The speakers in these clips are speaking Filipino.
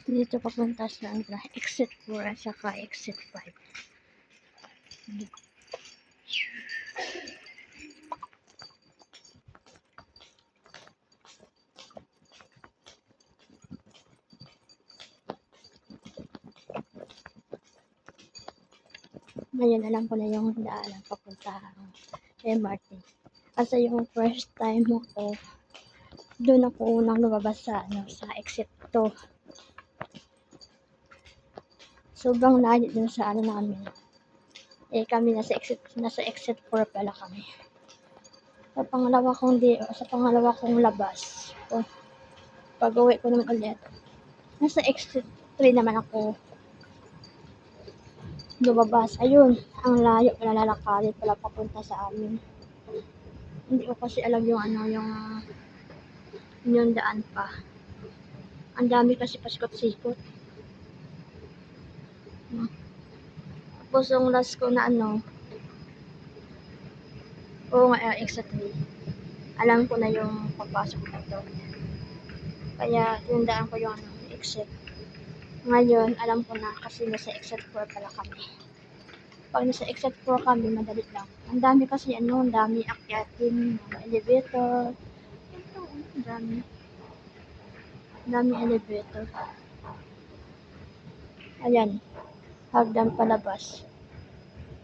Dito papunta sa exit 4 at saka exit 5. Ngayon alam ko na yung daanan papunta MRT. Kasi yung first time ko, doon ako unang lumabas sa exit 2. Sobrang layo dun sa namin. Kami nasa exit 4 pala kami. Sa pangalawa kong labas. Pag-uwi ko naman ulit. Nasa exit 3 naman ako lumabas. Ayun, ang layo pala lalakarin pala papunta sa amin. Hindi ko kasi alam yung daan pa. Ang dami kasi pasikot-sikot. Tapos yung last ko na exit 3. Alam ko na yung papasok dito. Kaya tinandaan ko yung exit. Ngayon, alam ko na kasi nasa exit 4 pala kami. Pag nasa exit 4 kami, madali lang. Ang dami kasi ang dami akyatin, elevator. Ang dami elevator. Ayan, hagdan palabas.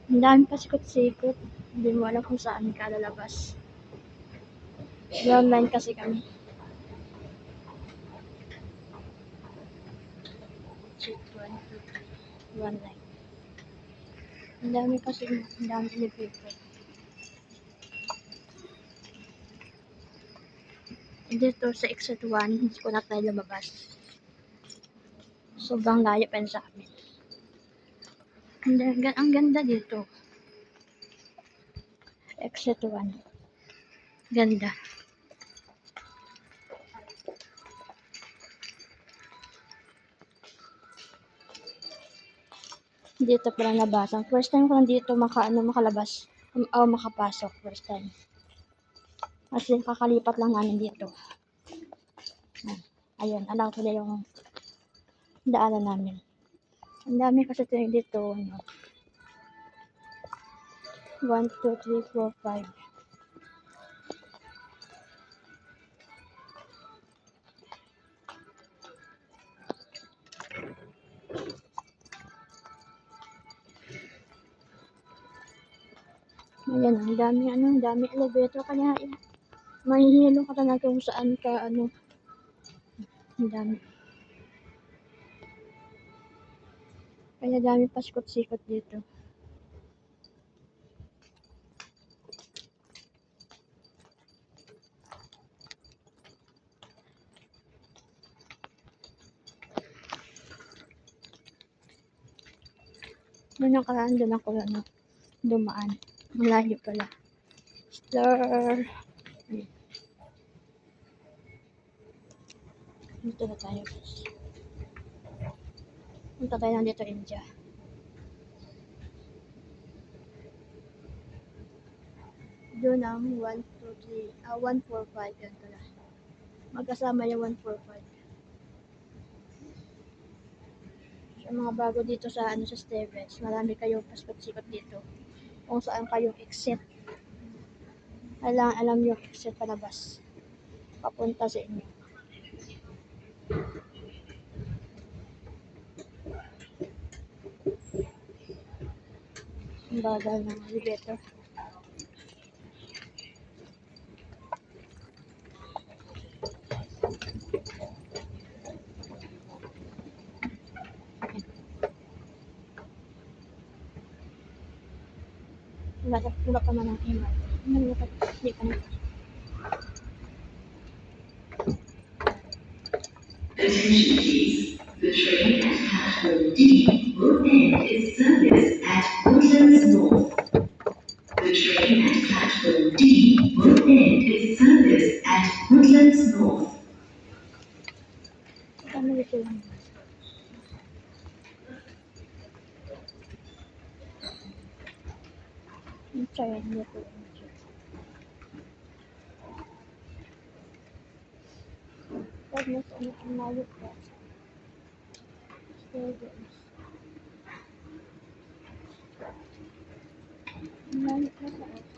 Ang dami pasikot-sikot. Hindi mo alam kung saan ka lalabas. Ground line kasi kami. Check 1, 2, 3. Ground line. Ang dami elevator. Dito sa exit 1, hindi ko na tayo lumabas. Sobrang layo pa sa amin. Ang ganda dito. Exit 1. Ganda. Dito pala nabasan. First time ko lang dito makalabas. Makapasok. First time. Kasi kakalipat lang namin dito. Ayun, alam ko na yung daanan namin. Ang dami kasi dito. 1, 2, 3, 4, 5. Ayan, ang dami elevator. Kaya mahihilo ka talaga kung saan ka ang dami. Kaya dami pasikot-sikot dito. Noong nakaraan doon ako dumaan. Malayo pala. Star. Dito na tayo. Punta tayo nandito India. Doon ang 1, 2, 3, 1, 4, 5. Yan pala. Magkasama yung 1, 4, 5. Sa mga bago dito sa Steves, marami kayong pasikot-sikot dito. Kung saan kayong exit. Alam yung exit palabas. Papunta sa inyo. Ang bagal ng elevator. Wala pa man ang email. Hindi pa na. Attention please. The train at platform D will end its service at Woodlands North. The train at platform D will end its service at Woodlands North. Kami dito lang. Yung train dito. Huwag mo sa ulit ang layo ko. students. Nasa ako.